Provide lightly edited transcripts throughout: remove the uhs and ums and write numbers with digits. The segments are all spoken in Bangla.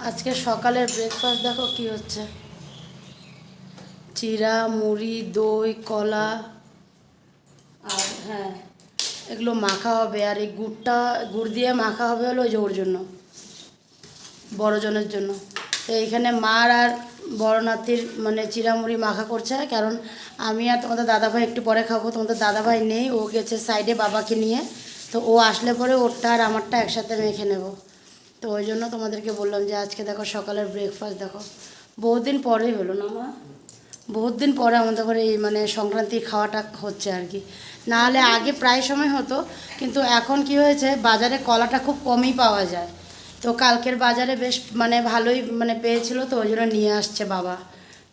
আজকে সকালের ব্রেকফাস্ট দেখো কি হচ্ছে। চিড়া, মুড়ি, দই, কলা আর হ্যাঁ এগুলো মাখা হবে। আর এই গুড় দিয়ে মাখা হবে হলো ওই যে ওর জন্য, বড়জনের জন্য। তো এইখানে মার আর বড় নাতির মানে চিড়া মুড়ি মাখা করছে, কারণ আমি আর তোমাদের দাদাভাই একটু পরে খাবো। তোমাদের দাদাভাই নেই, ও গেছে সাইডে বাবাকে নিয়ে। তো ও আসলে পরে ওরটা আর আমারটা একসাথে মেখে নেব। তো ওই জন্য তোমাদেরকে বললাম যে আজকে দেখো সকালের ব্রেকফাস্ট দেখো, বহুত দিন পরেই হলো না মা, বহুত দিন পরে আমাদের ঘরে এই মানে সংক্রান্তি খাওয়াটা হচ্ছে আর কি। নাহলে আগে প্রায় সময় হতো, কিন্তু এখন কি হয়েছে বাজারে কলাটা খুব কমই পাওয়া যায়। তো কালকের বাজারে বেশ মানে ভালোই মানে পেয়েছিল, তো ওই জন্য নিয়ে আসছে বাবা।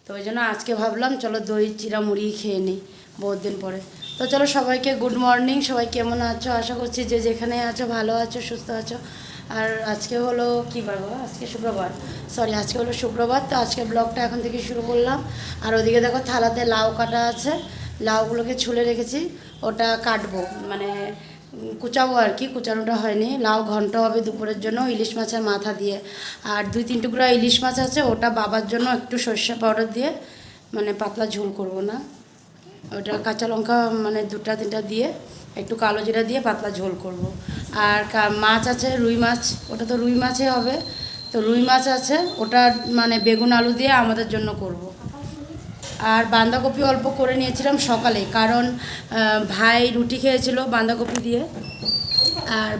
তো ওই জন্য আজকে ভাবলাম চলো দই চিড়া মুড়ি খেয়ে নিই বহুত দিন পরে। তো চলো সবাইকে গুড মর্নিং। সবাই কেমন আছো? আশা করছি যে যেখানে আছো ভালো আছো, সুস্থ আছো। আর আজকে হলো কী বার বাবা? আজকে শুক্রবার, সরি আজকে হলো শুক্রবার। তো আজকে ব্লগটা এখন থেকে শুরু করলাম। আর ওদিকে দেখো থালাতে লাউ কাটা আছে, লাউগুলোকে ছুলে রেখেছি, ওটা কাটবো মানে কুচাবো আর কি, কুচানোটা হয়নি। লাউ ঘন্ট হবে দুপুরের জন্য ইলিশ মাছের মাথা দিয়ে। আর 2-3 টুকরা ইলিশ মাছ আছে, ওটা বাবার জন্য একটু সর্ষে পাউডার দিয়ে মানে পাতলা ঝোল করব না, ওটা কাঁচা লঙ্কা মানে 2-3টা দিয়ে একটু কালো জিরা দিয়ে পাতলা ঝোল করব। আর মাছ আছে রুই মাছ, ওটা তো রুই মাছই হবে। তো রুই মাছ আছে, ওটা মানে বেগুন আলু দিয়ে আমাদের জন্য করব। আর বাঁধাকপি অল্প করে নিয়েছিলাম সকালে, কারণ ভাই রুটি খেয়েছিল বাঁধাকপি দিয়ে। আর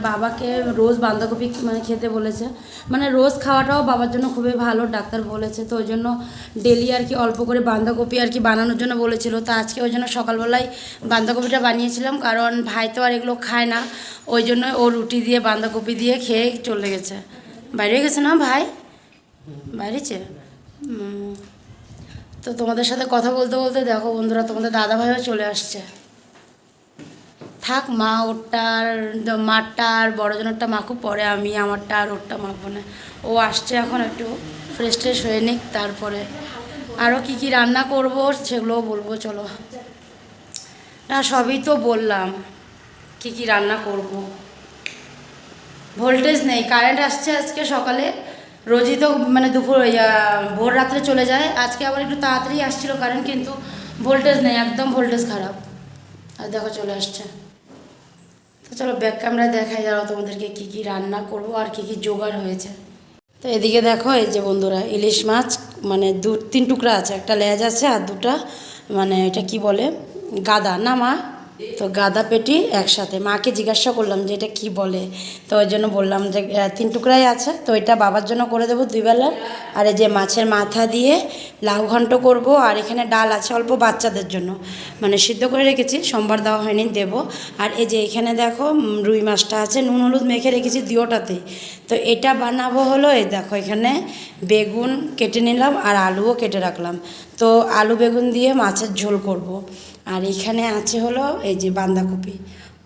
বাবাকে রোজ বাঁধাকপি মানে খেতে বলেছে, মানে রোজ খাওয়াটাও বাবার জন্য খুবই ভালো ডাক্তার বলেছে। তো ওই জন্য ডেলি আর কি অল্প করে বাঁধাকপি আর কি বানানোর জন্য বলেছিল। তো আজকে ওই জন্য সকালবেলায় বাঁধাকপিটা বানিয়েছিলাম, কারণ ভাই তো আর এগুলো খায় না। ওই জন্য ও রুটি দিয়ে বাঁধাকপি দিয়ে খেয়ে চলে গেছে। বাইরে গেছে না ভাই? বাইরেছে। তো তোমাদের সাথে কথা বলতে বলতে দেখো বন্ধুরা, তোমাদের দাদাভাইও চলে আসছে। থাক মা ওরটা আর মারটা আর বড়জনেরটা মাখুক, পরে আমি আমারটা আর ওরটা মাখবো না। ও আসছে এখন, একটু ফ্রেশ ট্রেশ হয়ে নিক, তারপরে আরও কী কী রান্না করব সেগুলোও বলবো। চলো না, সবই তো বললাম কী কী রান্না করব। ভোল্টেজ নেই, কারেন্ট আসছে আজকে সকালে, রোজই তো মানে দুপুর ভোর রাত্রে চলে যায়। আজকে আবার একটু তাড়াতাড়ি আসছিল কারেন্ট, কিন্তু ভোল্টেজ নেই, একদম ভোল্টেজ খারাপ। আর দেখো চলে আসছে। তো চলো ব্যাক ক্যামেরায় দেখাই দাঁড়াও তোমাদেরকে কী কী রান্না করব আর কী কী জোগাড় হয়েছে। তো এদিকে দেখো এই যে বন্ধুরা, ইলিশ মাছ মানে 2-3 টুকরা আছে, একটা লেজ আছে আর দুটা মানে এটা কি বলে গাদা না মা, তো গাদা পেটি একসাথে। মাকে জিজ্ঞাসা করলাম যে এটা কী বলে, তো ওই জন্য বললাম যে 3 টুকরাই আছে। তো এটা বাবার জন্য করে দেবো 2 বেলা। আর এই যে মাছের মাথা দিয়ে লাউ ঘন্ট করব। আর এখানে ডাল আছে অল্প বাচ্চাদের জন্য, মানে সিদ্ধ করে রেখেছি, সোমবার দেওয়া হয়নি, দেব। আর এই যে এখানে দেখো রুই মাছটা আছে, নুন হলুদ মেখে রেখেছি দিওটাতে। তো এটা বানাবো হলো এই দেখো, এখানে বেগুন কেটে নিলাম আর আলুও কেটে রাখলাম। তো আলু বেগুন দিয়ে মাছের ঝোল করব। আর এখানে আছে হলো এই যে বাঁধাকপি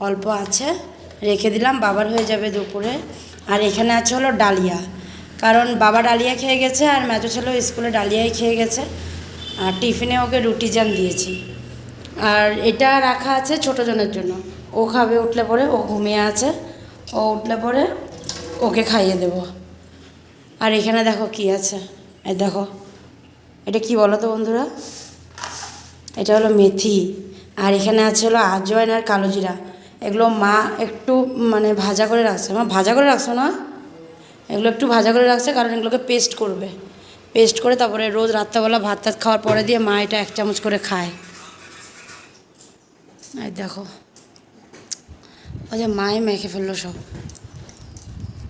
অল্প আছে, রেখে দিলাম, বাবার হয়ে যাবে দুপুরে। আর এখানে আছে হলো ডালিয়া, কারণ বাবা ডালিয়া খেয়ে গেছে আর মেজো ছেলেও স্কুলে ডালিয়াই খেয়ে গেছে। আর টিফিনে ওকে রুটি জ্যাম দিয়েছি। আর এটা রাখা আছে ছোটো জনের জন্য, ও খাবে উঠলে পরে, ও ঘুমিয়ে আছে, ও উঠলে পরে ওকে খাইয়ে দেব। আর এখানে দেখো কি আছে, এই দেখো এটা কি বলো তো বন্ধুরা, এটা হলো মেথি। আর এখানে আছে হলো আজওয়াইন আর কালো জিরা। এগুলো মা একটু মানে ভাজা করে রাখছে। মা ভাজা করে রাখছো না? এগুলো একটু ভাজা করে রাখছে, কারণ এগুলোকে পেস্ট করবে, পেস্ট করে তারপরে রোজ রাত্রেবেলা ভাত টাত খাওয়ার পরে দিয়ে মা এটা 1 চামচ করে খায়। এই দেখো ওই যে মায়ে মেখে ফেললো সব।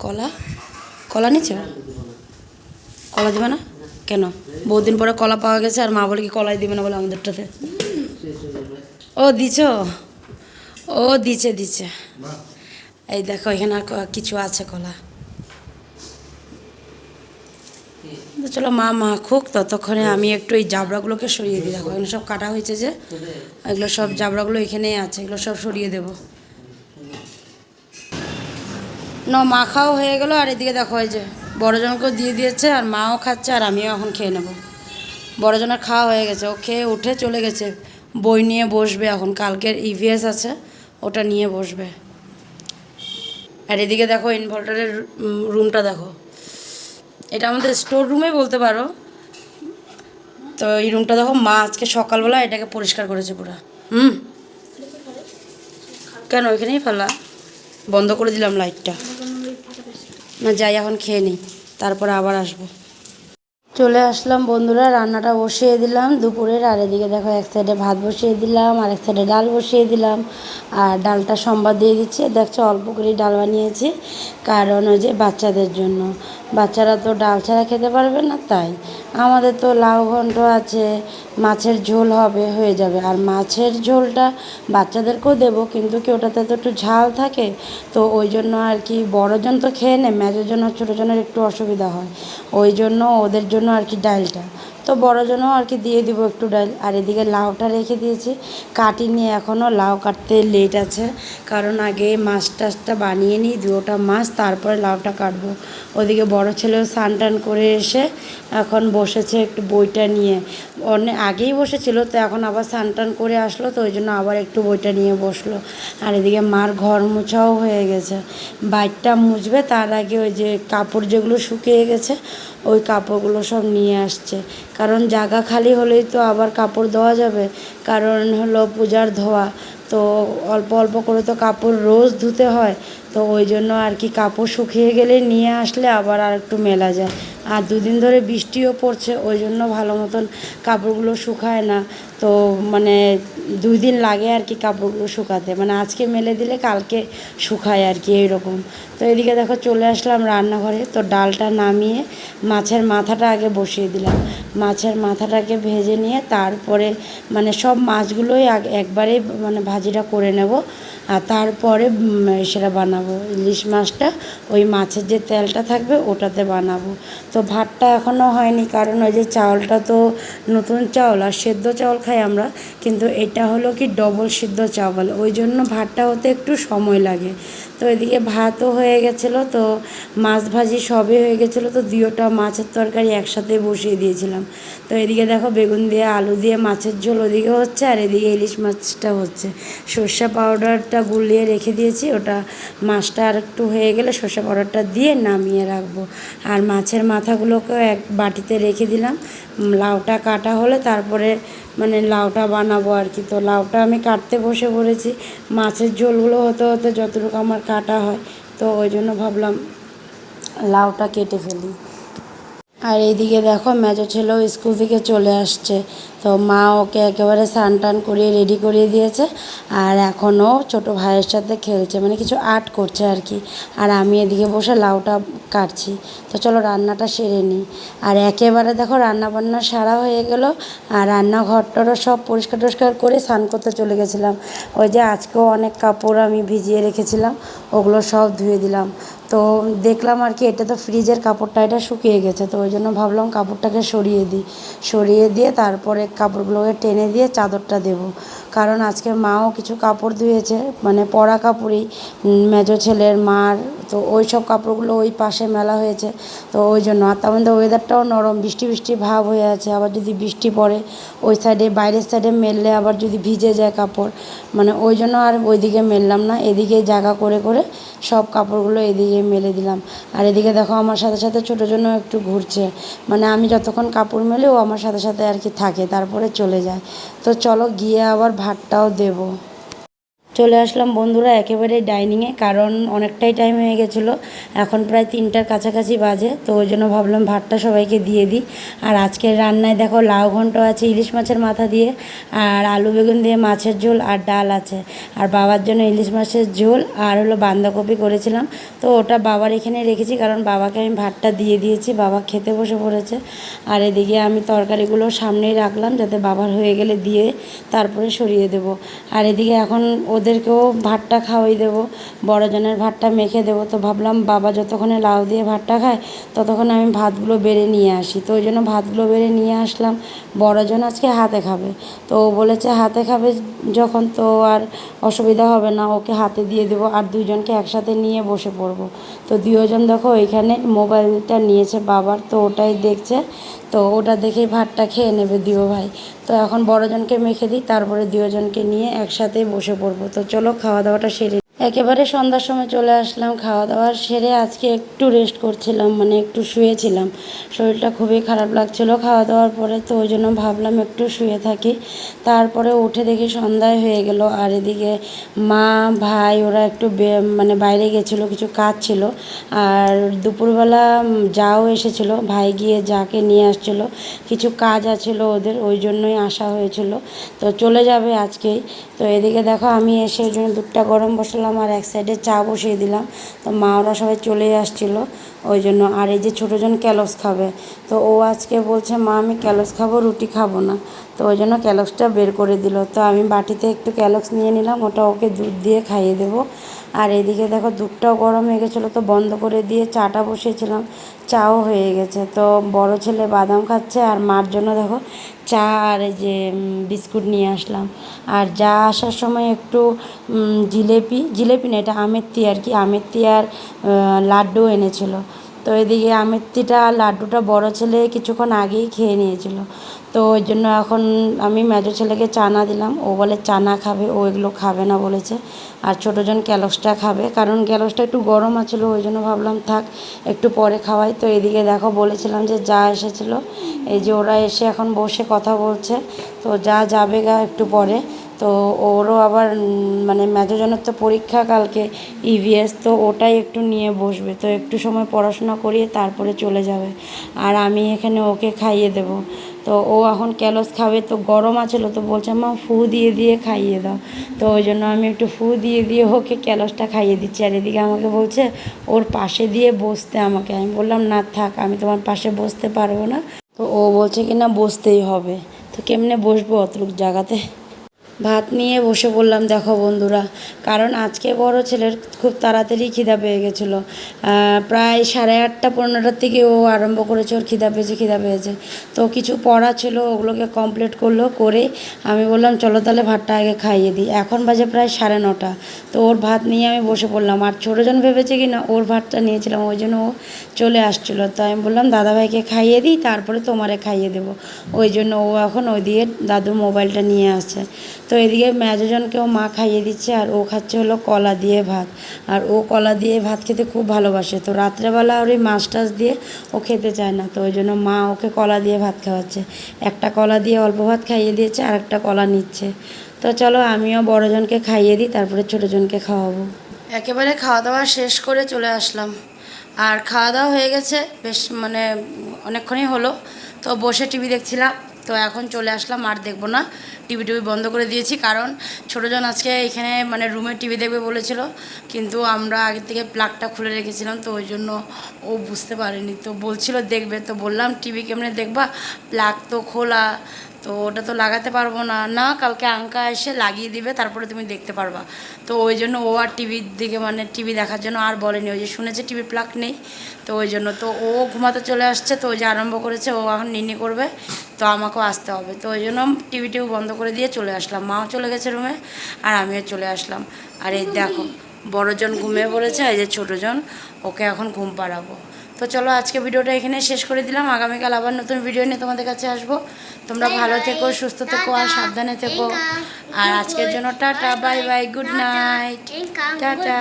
কলা কলা নিচ্ছে, কলা দিবে না কেন? বহুদিন পরে কলা পাওয়া গেছে, আর মা বলে কি কলাই দিবে না বলে আমাদেরটাতে। ও দিছ, ও দিছে দিছে। এই দেখো এখানে আর কিছু আছে কলা। তো চলো মা মাখুক, ততক্ষণে আমি একটু এই জাবড়াগুলোকে সরিয়ে দিই। দেখো এখানে সব কাটা হয়েছে যে, এগুলো সব জাবড়াগুলো এখানেই আছে, এগুলো সব সরিয়ে দেবো। না মাখাও হয়ে গেল। আর এদিকে দেখো এই যে বড়জনকেও দিয়ে দিয়েছে, আর মাও খাচ্ছে আর আমিও এখন খেয়ে নেব। বড়জনের খাওয়া হয়ে গেছে, ও খেয়ে উঠে চলে গেছে, বই নিয়ে বসবে এখন, কালকের ইভিএস আছে ওটা নিয়ে বসবে। আর এদিকে দেখো ইনভার্টারের রুমটা দেখো, এটা আমাদের স্টোর রুমে বলতে পারো। তো এই রুমটা দেখো মা আজকে সকালবেলা এটাকে পরিষ্কার করেছে পুরো। কেন ওইখানেই ফেলা? বন্ধ করে দিলাম লাইটটা। না যাই এখন খেয়ে নিই, তারপরে আবার আসবো। চলে আসলাম বন্ধুরা, রান্নাটা বসিয়ে দিলাম দুপুরের। আর এদিকে দেখো এক সাইডে ভাত বসিয়ে দিলাম, আর এক সাইডে ডাল বসিয়ে দিলাম। আর ডালটা সম্বাদ দিয়ে দিচ্ছি। দেখছো অল্প করেই ডাল বানিয়েছি, কারণ ওই যে বাচ্চাদের জন্য। বাচ্চারা তো ডাল ছাড়া খেতে পারবে না, তাই আমাদের তো লাউ ঘন্ট আছে, মাছের ঝোল হবে, হয়ে যাবে। আর মাছের ঝোলটা বাচ্চাদেরকেও দেবো, কিন্তু কি ওটাতে তো একটু ঝাল থাকে, তো ওই জন্য আর কি বড়জন তো খেয়ে নেয়, মেজোর জন্য ছোটোজনের একটু অসুবিধা হয়, ওই জন্য ওদের জন্য আর কি ডালটা। তো বড়জনও আর কি দিয়ে দিব একটু ডাল। আর এদিকে লাউটা রেখে দিয়েছি, কাটিনি এখনও, লাউ কাটতে লেট আছে, কারণ আগে মাছ টাছটা বানিয়ে নিই, দুটা মাছ, তারপরে লাউটা কাটবো। ওদিকে বড় ছেলেও স্নান টান করে এসে এখন বসেছে একটু বইটা নিয়ে। অনেক আগেই বসেছিল, তো এখন আবার স্নান টান করে আসলো, তো ওই জন্য আবার একটু বইটা নিয়ে বসলো। আর এদিকে মার ঘর মোছাও হয়ে গেছে, বাইকটা মুছবে তার আগে ওই যে কাপড় যেগুলো শুকিয়ে গেছে ওই কাপড়গুলো সব নিয়ে আসছে, কারণ জায়গা খালি হলেই তো আবার কাপড় দেওয়া যাবে, কারণ হলো পূজার ধোয়া, তো অল্প অল্প করে তো কাপড় রোজ ধুতে হয়, তো ওই জন্য আর কি কাপড় শুকিয়ে গেলে নিয়ে আসলে আবার আর একটু মেলা যায়। আর দুদিন ধরে বৃষ্টিও পড়ছে, ওই জন্য ভালো মতন কাপড়গুলো শুকায় না, তো মানে 2 দিন লাগে আর কি কাপড়গুলো শুকাতে, মানে আজকে মেলে দিলে কালকে শুকায় আর কি এইরকম। তো এদিকে দেখো চলে আসলাম রান্নাঘরে, তো ডালটা নামিয়ে মাছের মাথাটা আগে বসিয়ে দিলাম। মাছের মাথাটাকে ভেজে নিয়ে তারপরে মানে সব মাছগুলোই একবারে মানে ভাজিটা করে নেব, আর তারপরে সেটা বানাবো ইলিশ মাছটা, ওই মাছের যে তেলটা থাকবে ওটাতে বানাবো। তো ভাতটা এখনও হয়নি, কারণ ওই যে চাউলটা তো নতুন চাউল, আর সেদ্ধ চাউল খাই আমরা, কিন্তু এটা হলো কি ডবল সিদ্ধ চাউল, ওই জন্য ভাতটা হতে একটু সময় লাগে। তো এদিকে ভাতও হয়ে গেছিলো, তো মাছ ভাজি সবই হয়ে গেছিলো, তো দুটো মাছের তরকারি একসাথে বসিয়ে দিয়েছিলাম। তো এদিকে দেখো বেগুন দিয়ে আলু দিয়ে মাছের ঝোল ওদিকে হচ্ছে, আর এদিকে ইলিশ মাছটা হচ্ছে। সর্ষে পাউডারটা গুলিয়ে রেখে দিয়েছি, ওটা মাছটা আর একটু হয়ে গেলে সর্ষে পাউডারটা দিয়ে নামিয়ে রাখবো। আর মাছের মাথাগুলোকেও এক বাটিতে রেখে দিলাম, লাউটা কাটা হলে তারপরে মানে লাউটা বানাবো আর কি। তো লাউটা আমি কাটতে বসে পড়েছি, মাছের ঝোলগুলো হতে হতে যতটুকু আমার কাটা হয়, তো ওই জন্য ভাবলাম লাউটা কেটে ফেলি। আর এইদিকে দেখো মেজো ছেলেও স্কুল থেকে চলে আসছে, তো মা ওকে একেবারে স্নান টান করিয়ে রেডি করিয়ে দিয়েছে, আর এখনও ছোটো ভাইয়ের সাথে খেলছে, মানে কিছু আর্ট করছে আর কি। আর আমি এদিকে বসে লাউটা কাটছি। তো চলো রান্নাটা সেরে নিই। আর একেবারে দেখো রান্না বান্না সারা হয়ে গেল, আর রান্নাঘরটারও সব পরিষ্কার টরিষ্কার করে স্নান করতে চলে গেছিলাম। ওই যে আজকেও অনেক কাপড় আমি ভিজিয়ে রেখেছিলাম, ওগুলো সব ধুয়ে দিলাম। তো দেখলাম আর কি এটা তো ফ্রিজের কাপড়টা, এটা শুকিয়ে গেছে, তো ওই জন্য ভাবলাম কাপড়টাকে সরিয়ে দিই, সরিয়ে দিয়ে তারপরে কাপড়গুলোকে টেনে দিয়ে চাদরটা দেবো, কারণ আজকে মাও কিছু কাপড় ধুয়েছে, মানে পরা কাপড়ই, মেজো ছেলের মার, তো ওই সব কাপড়গুলো ওই পাশে মেলা হয়েছে, তো ওই জন্য। আর তার মধ্যে ওয়েদারটাও নরম, বৃষ্টি বৃষ্টি ভাব হয়ে আছে, আবার যদি বৃষ্টি পড়ে ওই সাইডে বাইরের সাইডে মেললে আবার যদি ভিজে যায় কাপড়, মানে ওই জন্য আর ওইদিকে মেললাম না, এদিকে জায়গা করে করে সব কাপড়গুলো এদিকে মেলে দিলাম। আর এদিকে দেখো আমার সাথে সাথে ছোটো জন্য একটু ঘুরছে, মানে আমি যতক্ষণ কাপড় মেলে ও আমার সাথে সাথে আর কি থাকে, তারপরে চলে যায়। তো চলো গিয়ে আবার ভাতটাও দেবো। চলে আসলাম বন্ধুরা একেবারে ডাইনিংয়ে, কারণ অনেকটাই টাইম হয়ে গেছিলো, এখন প্রায় 3টার কাছাকাছি বাজে, তো ওই জন্য ভাবলাম ভাতটা সবাইকে দিয়ে দিই। আর আজকের রান্নায় দেখো লাউ ঘন্ট আছে ইলিশ মাছের মাথা দিয়ে, আর আলু বেগুন দিয়ে মাছের ঝোল, আর ডাল আছে। আর বাবার জন্য ইলিশ মাছের ঝোল আর হলো বাঁধাকপি করেছিলাম, তো ওটা বাবার এখানে রেখেছি, কারণ বাবাকে আমি ভাতটা দিয়ে দিয়েছি, বাবা খেতে বসে পড়েছে। আর এদিকে আমি তরকারিগুলো সামনেই রাখলাম, যাতে বাবার হয়ে গেলে দিয়ে তারপরে সরিয়ে দেব। আর এদিকে এখন ওদেরকেও ভাতটা খাওয়াই দেবো, বড়জনের ভাতটা মেখে দেবো, তো ভাবলাম বাবা যতক্ষণে লাউ দিয়ে ভাতটা খায় ততক্ষণ আমি ভাতগুলো বেড়ে নিয়ে আসি, তো ওই জন্য ভাতগুলো বেড়ে নিয়ে আসলাম। বড়জন আজকে হাতে খাবে, তো ও বলেছে হাতে খাবে যখন, তো আর অসুবিধা হবে না, ওকে হাতে দিয়ে দেবো, আর দুজনকে একসাথে নিয়ে বসে পড়বো। তো দুজন দেখো ওইখানে মোবাইলটা নিয়েছে বাবার, তো ওটাই দেখছে, তো ওটা দেখেই ভাতটা খেয়ে নেবে দিও ভাই। তো এখন বড়জনকে মেখে দিই, তারপরে দুজনকে নিয়ে একসাথেই বসে পড়বো। তো চলো খাওয়া দাওয়াটা সেরে। একেবারে সন্ধ্যার সময় চলে আসলাম, খাওয়া দাওয়া সেরে আজকে একটু রেস্ট করছিলাম, মানে একটু শুয়েছিলাম। শরীরটা খুবই খারাপ লাগছিলো খাওয়া দাওয়ার পরে, তো ওই জন্য ভাবলাম একটু শুয়ে থাকি। তারপরে উঠে দেখি সন্ধ্যায় হয়ে গেল। আর এদিকে মা ভাই ওরা একটু মানে বাইরে গেছিলো, কিছু কাজ ছিল। আর দুপুরবেলা যাও এসেছিলো, ভাই গিয়ে যাকে নিয়ে আসছিলো, কিছু কাজ আছিল ওদের, ওই জন্যই আসা হয়েছিল। তো চলে যাবে আজকেই। তো এদিকে দেখো আমি এসে ওই জন্য দুধটা গরম বসালাম আর এক সাইডে চা বসিয়ে দিলাম। তো মা ওরা সবাই চলে আসছিলো ওই জন্য। আর এই যে ছোটোজন ক্যালস খাবে, তো ও আজকে বলছে মা আমি ক্যালস খাবো, রুটি খাবো না। তো ওই জন্য ক্যালক্সটা বের করে দিল। তো আমি বাটিতে একটু ক্যালক্স নিয়ে নিলাম, ওটা ওকে দুধ দিয়ে খাইয়ে দেবো। আর এদিকে দেখো দুধটাও গরম হয়ে গেছিলো, তো বন্ধ করে দিয়ে চাটা বসিয়েছিলাম, চাও হয়ে গেছে। তো বড় ছেলে বাদাম খাচ্ছে আর মার জন্য দেখো চা আর এই যে বিস্কুট নিয়ে আসলাম। আর যা আসার সময় একটু জিলেপি না, এটা আমেত্তি আর কি, আমেত্তি আর লাড্ডু এনেছিল। তো এদিকে আমেত্তিটা আর লাড্ডুটা বড় ছেলে কিছুক্ষণ আগেই খেয়ে নিয়েছিল। তো ওই জন্য এখন আমি মেজো ছেলেকে চানা দিলাম, ও বলে চানা খাবে, ও এগুলো খাবে না বলেছে। আর ছোটোজন ক্যালসটা খাবে, কারণ ক্যালসটা একটু গরম আছিল, ওই জন্য ভাবলাম থাক একটু পরে খাওয়াই। তো এদিকে দেখো বলেছিলাম যে যা এসেছিলো, এই যে ওরা এসে এখন বসে কথা বলছে। তো যা যাবে গা একটু পরে। তো ওরও আবার মানে মেজোজনের তো পরীক্ষা কালকে ইভিএস, তো ওটাই একটু নিয়ে বসবে। তো একটু সময় পড়াশোনা করিয়ে তারপরে চলে যাবে। আর আমি এখানে ওকে খাইয়ে দেব। তো ও এখন ক্যালস খাবে, তো গরম আছিল, তো বলছে মা ফু দিয়ে দিয়ে খাইয়ে দাও। তো ওই জন্য আমি একটু ফু দিয়ে দিয়ে ওকে ক্যালসটা খাইয়ে দিচ্ছি। আর এদিকে আমাকে বলছে ওর পাশে দিয়ে বসতে আমাকে। আমি বললাম না থাক, আমি তোমার পাশে বসতে পারবো না। তো ও বলছে কি না বসতেই হবে। তো কেমনে বসবো অতটুক জায়গাতে। ভাত নিয়ে বসে পড়লাম দেখো বন্ধুরা, কারণ আজকে বড় ছেলের খুব তাড়াতাড়ি খিদা পেয়ে গেছিলো। প্রায় 8:30 9টার থেকে ও আরম্ভ করেছে, ওর খিদা পেয়েছে। তো কিছু পড়া ছিল, ওগুলোকে কমপ্লিট করলো, করে আমি বললাম চলো তাহলে ভাতটা আগে খাইয়ে দিই। এখন বাজে প্রায় 9:30। তো ওর ভাত নিয়ে আমি বসে পড়লাম। আর ছোটোজন ভেবেছে কি না ওর ভাতটা নিয়েছিলাম, ওই জন্য ও চলে আসছিলো। তো আমি বললাম দাদাভাইকে খাইয়ে দিই, তারপরে তোমারে খাইয়ে দেবো। ওই জন্য ও এখন ওইদিকে দাদুর মোবাইলটা নিয়ে আসছে। তো এদিকে মেজোজনকেও মা খাইয়ে দিচ্ছে, আর ও খাচ্ছে হলো কলা দিয়ে ভাত। আর ও কলা দিয়ে ভাত খেতে খুব ভালোবাসে। তো রাত্রেবেলা ওর এই মাছ টাছ দিয়ে ও খেতে চায় না, তো ওই জন্য মা ওকে কলা দিয়ে ভাত খাওয়াচ্ছে। একটা কলা দিয়ে অল্প ভাত খাইয়ে দিয়েছে, আর একটা কলা নিচ্ছে। তো চলো আমিও বড়জনকে খাইয়ে দিই, তারপরে ছোটোজনকে খাওয়াবো। একেবারে খাওয়া দাওয়া শেষ করে চলে আসলাম। আর খাওয়া দাওয়া হয়ে গেছে বেশ, মানে অনেকক্ষণই হলো। তো বসে টিভি দেখছিলাম। তো এখন চলে আসলাম, আর দেখবো না, টিভি বন্ধ করে দিয়েছি। কারণ ছোটোজন আজকে এখানে মানে রুমে টিভি দেখবে বলেছিল, কিন্তু আমরা আগে থেকে প্লাগটা খুলে রেখেছিলাম, তো ওই জন্য ও বুঝতে পারেনি। তো বলছিল দেখবে, তো বললাম টিভি কেমনে দেখবা, প্লাগ তো খোলা, তো ওটা তো লাগাতে পারবো না। না কালকে আঙ্কা এসে লাগিয়ে দিবে, তারপরে তুমি দেখতে পারবা। তো ওই জন্য ও আর টিভির দিকে মানে টিভি দেখার জন্য আর বলেনি, ওই যে শুনেছে টিভি প্লাগ নেই। তো ওই জন্য তো ও ঘুমাতে চলে আসছে, তো ওই যে আরম্ভ করেছে, ও এখন নিনি করবে, তো আমাকেও আসতে হবে। তো ওই জন্য টিভিটিও বন্ধ করে দিয়ে চলে আসলাম। মাও চলে গেছে রুমে, আর আমিও চলে আসলাম। আর এই দেখো বড়জন ঘুমিয়ে পড়েছে, এই যে ছোটোজন, ওকে এখন ঘুম পাড়াবো। তো চলো আজকে ভিডিওটা এখানে শেষ করে দিলাম। আগামীকাল আবার নতুন ভিডিও নিয়ে তোমাদের কাছে আসবো। তোমরা ভালো থেকো, সুস্থ থেকো আর সাবধানে থেকো। আর আজকের জন্য tata, bye bye, good night, tata.